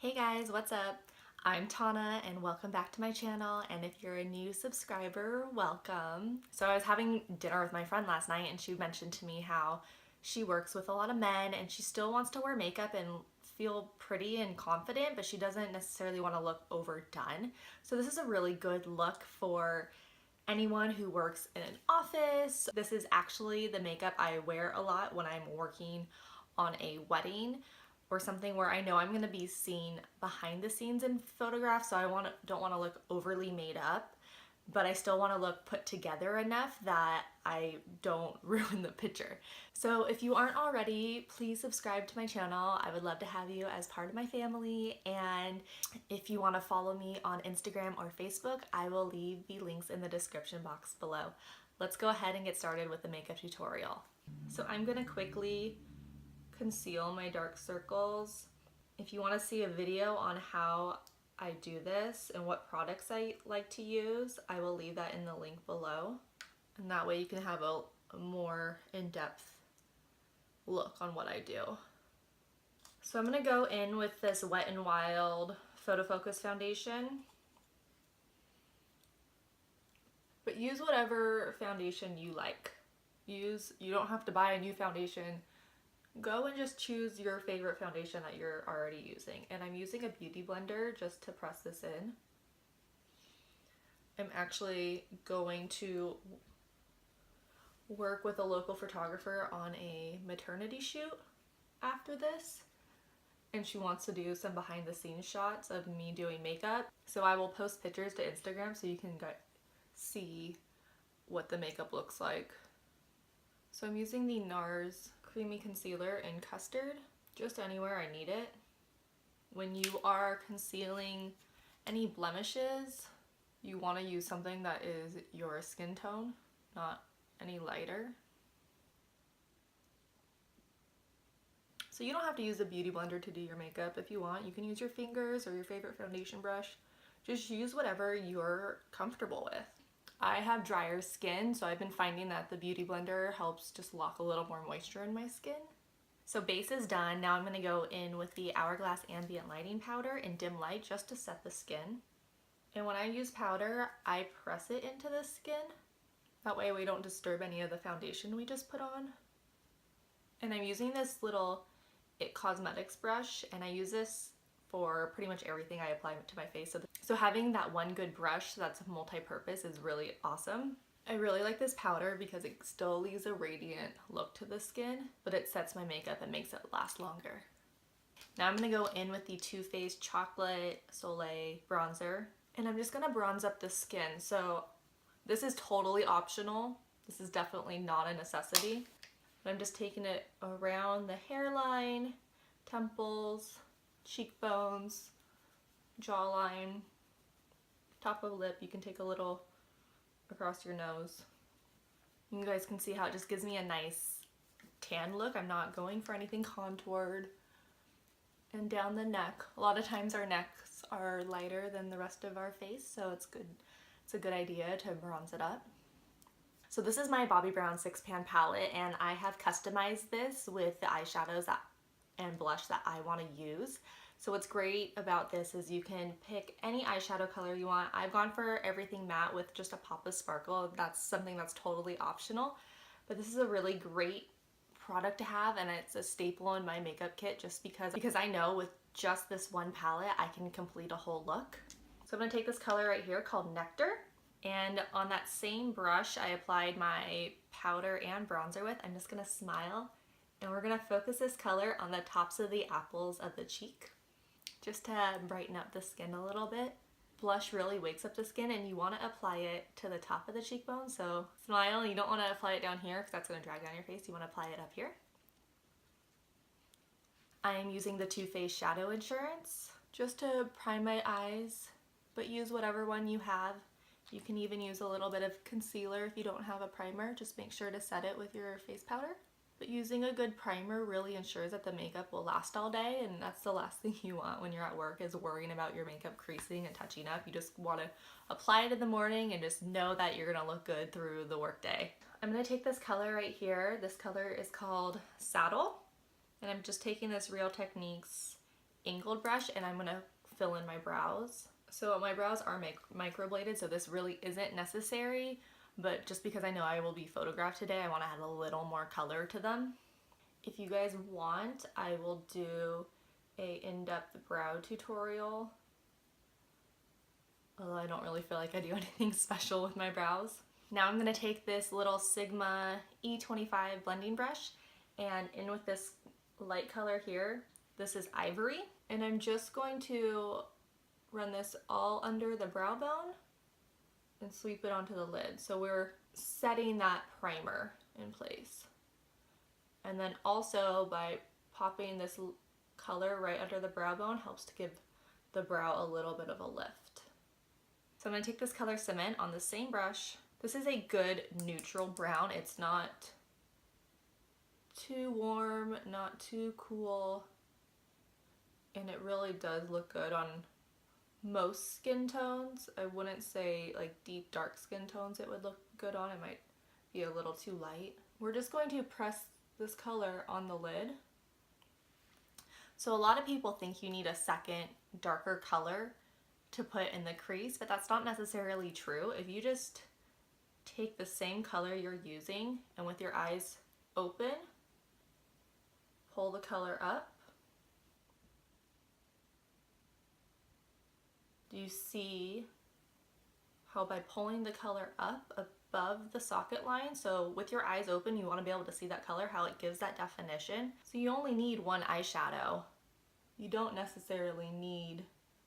Hey guys, what's up? I'm Tahna and welcome back to my channel, and if you're a new subscriber, welcome. So I was having dinner with my friend last night and she mentioned to me how she works with a lot of men and she still wants to wear makeup and feel pretty and confident, but she doesn't necessarily want to look overdone. So this is a really good look for anyone who works in an office. This is actually the makeup I wear a lot when I'm working on a wedding or something where I know I'm going to be seen behind the scenes in photographs, so don't want to look overly made up, but I still want to look put together enough that I don't ruin the picture. So if you aren't already, please subscribe to my channel. I would love to have you as part of my family, and if you want to follow me on Instagram or Facebook, I will leave the links in the description box below. Let's go ahead and get started with the makeup tutorial. So I'm going to quickly conceal my dark circles. If you want to see a video on how I do this and what products I like to use, I will leave that in the link below, and that way you can have a more in-depth look on what I do. So I'm going to go in with this Wet n Wild Photo Focus foundation, but use whatever foundation you like. You don't have to buy a new foundation. Go and just choose your favorite foundation that you're already using. And I'm using a beauty blender just to press this in. I'm actually going to work with a local photographer on a maternity shoot after this. And she wants to do some behind the scenes shots of me doing makeup. So I will post pictures to Instagram so you can see what the makeup looks like. So I'm using the Nars Creamy Concealer in Custard, just anywhere I need it. When you are concealing any blemishes, you want to use something that is your skin tone, not any lighter. So you don't have to use a beauty blender to do your makeup. If you want, you can use your fingers or your favorite foundation brush. Just use whatever you're comfortable with. I have drier skin, so I've been finding that the beauty blender helps just lock a little more moisture in my skin. So base is done. Now I'm going to go in with the Hourglass Ambient Lighting Powder in dim light just to set the skin. And when I use powder, I press it into the skin. That way we don't disturb any of the foundation we just put on. And I'm using this little IT Cosmetics brush, and I use this for pretty much everything I apply to my face. So having that one good brush that's multi-purpose is really awesome. I really like this powder because it still leaves a radiant look to the skin, but it sets my makeup and makes it last longer. Now I'm going to go in with the Too Faced Chocolate Soleil bronzer, and I'm just going to bronze up the skin. So this is totally optional. This is definitely not a necessity. But I'm just taking it around the hairline, temples, cheekbones, jawline, top of lip. You can take a little across your nose. You guys can see how it just gives me a nice tan look. I'm not going for anything contoured. And down the neck. A lot of times our necks are lighter than the rest of our face, so it's a good idea to bronze it up. So this is my Bobbi Brown 6-pan palette, and I have customized this with the eyeshadows and blush that I want to use. So what's great about this is you can pick any eyeshadow color you want. I've gone for everything matte with just a pop of sparkle. That's something that's totally optional, but this is a really great product to have, and it's a staple in my makeup kit just because I know with just this one palette I can complete a whole look. So I'm going to take this color right here called Nectar, and on that same brush I applied my powder and bronzer with. I'm just going to smile, and we're going to focus this color on the tops of the apples of the cheek, just to brighten up the skin a little bit. Blush really wakes up the skin, and you want to apply it to the top of the cheekbone. So smile, and you don't want to apply it down here because that's going to drag down your face. You want to apply it up here. I am using the Too Faced Shadow Insurance just to prime my eyes, but use whatever one you have. You can even use a little bit of concealer if you don't have a primer. Just make sure to set it with your face powder. But using a good primer really ensures that the makeup will last all day, and that's the last thing you want when you're at work, is worrying about your makeup creasing and touching up. You just want to apply it in the morning and just know that you're going to look good through the workday. I'm going to take this color right here. This color is called Saddle, and I'm just taking this Real Techniques angled brush and I'm gonna fill in my brows. So my brows are microbladed, so this really isn't necessary, but just because I know I will be photographed today, I want to add a little more color to them. If you guys want, I will do a in-depth brow tutorial, although I don't really feel like I do anything special with my brows. Now I'm going to take this little Sigma E25 blending brush and in with this light color here, this is Ivory, and I'm just going to run this all under the brow bone and sweep it onto the lid. So we're setting that primer in place. And then also by popping this color right under the brow bone helps to give the brow a little bit of a lift. So I'm going to take this color Cement on the same brush. This is a good neutral brown. It's not too warm, not too cool, and it really does look good on most skin tones. I wouldn't say like deep dark skin tones it would look good on. It might be a little too light. We're just going to press this color on the lid. So a lot of people think you need a second darker color to put in the crease, but that's not necessarily true. If you just take the same color you're using and with your eyes open, pull the color up. Do you see how by pulling the color up above the socket line, so with your eyes open you want to be able to see that color, how it gives that definition. So you only need one eyeshadow. You don't necessarily need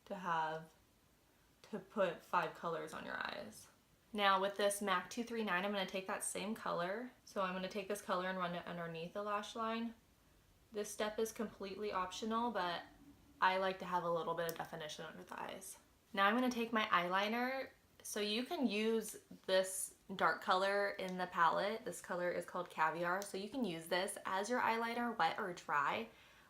to put 5 colors on your eyes. Now with this MAC 239, I'm going to take that same color. So I'm going to take this color and run it underneath the lash line. This step is completely optional, but I like to have a little bit of definition under the eyes. Now I'm going to take my eyeliner. So you can use this dark color in the palette. This color is called Caviar. So you can use this as your eyeliner, wet or dry,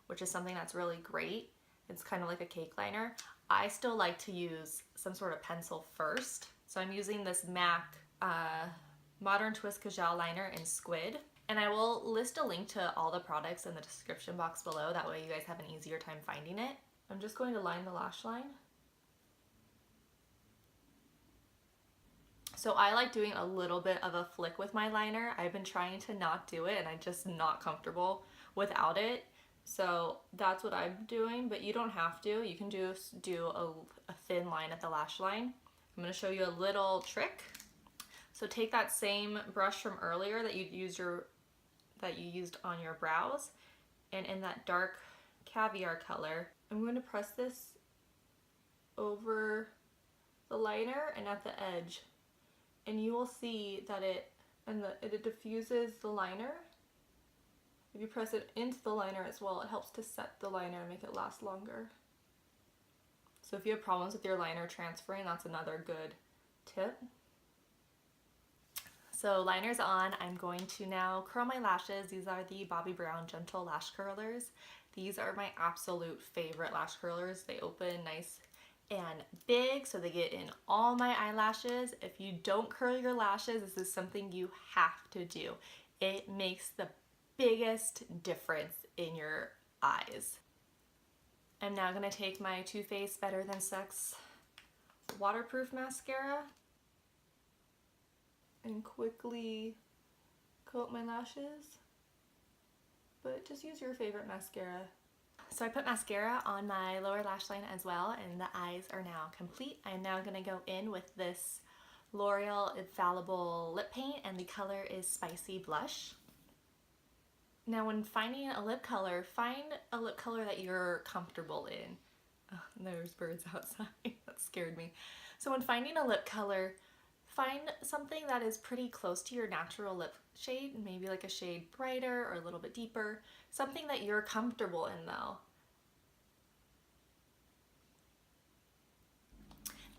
which is something that's really great. It's kind of like a cake liner. I still like to use some sort of pencil first. So I'm using this MAC Modern Twist Kajal liner in Squid. And I will list a link to all the products in the description box below. That way you guys have an easier time finding it. I'm just going to line the lash line. So I like doing a little bit of a flick with my liner. I've been trying to not do it and I'm just not comfortable without it. So that's what I'm doing, but you don't have to. You can just do a thin line at the lash line. I'm going to show you a little trick. So take that same brush from earlier that you used on your brows, and in that dark Caviar color, I'm going to press this over the liner and at the edge, and you will see that it diffuses the liner. If you press it into the liner as well, it helps to set the liner and make it last longer. So if you have problems with your liner transferring, that's another good tip. So liner's on. I'm going to now curl my lashes. These are the Bobbi Brown Gentle Lash Curlers. These are my absolute favorite lash curlers. They open nice and big, so they get in all my eyelashes. If you don't curl your lashes, this is something you have to do. It makes the biggest difference in your eyes. I'm now going to take my Too Faced Better Than Sex waterproof mascara and quickly coat my lashes, but just use your favorite mascara. So I put mascara on my lower lash line as well, and the eyes are now complete. I'm now going to go in with this L'Oreal Infallible lip paint, and the color is Spicy Blush. Now when finding a lip color, find a lip color that you're comfortable in. Oh, there's birds outside. That scared me. So when finding a lip color, find something that is pretty close to your natural lip shade, maybe like a shade brighter or a little bit deeper. Something that you're comfortable in though.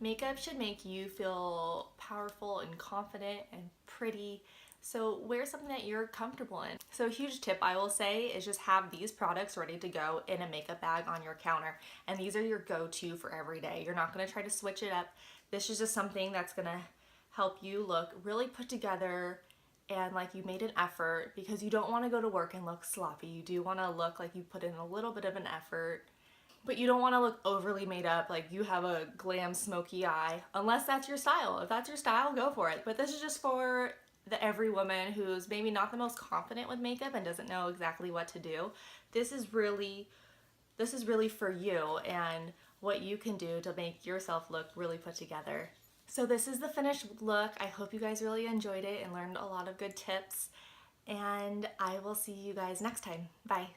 Makeup should make you feel powerful and confident and pretty. So wear something that you're comfortable in. So a huge tip I will say is just have these products ready to go in a makeup bag on your counter. And these are your go-to for every day. You're not going to try to switch it up. This is just something that's going to help you look really put together and like you made an effort, because you don't want to go to work and look sloppy. You do want to look like you put in a little bit of an effort. but you don't want to look overly made up, like you have a glam smoky eye, unless that's your style. If that's your style, go for it. But this is just for the every woman who's maybe not the most confident with makeup and doesn't know exactly what to do. This is really for you and what you can do to make yourself look really put together. So this is the finished look. I hope you guys really enjoyed it and learned a lot of good tips. And I will see you guys next time. Bye.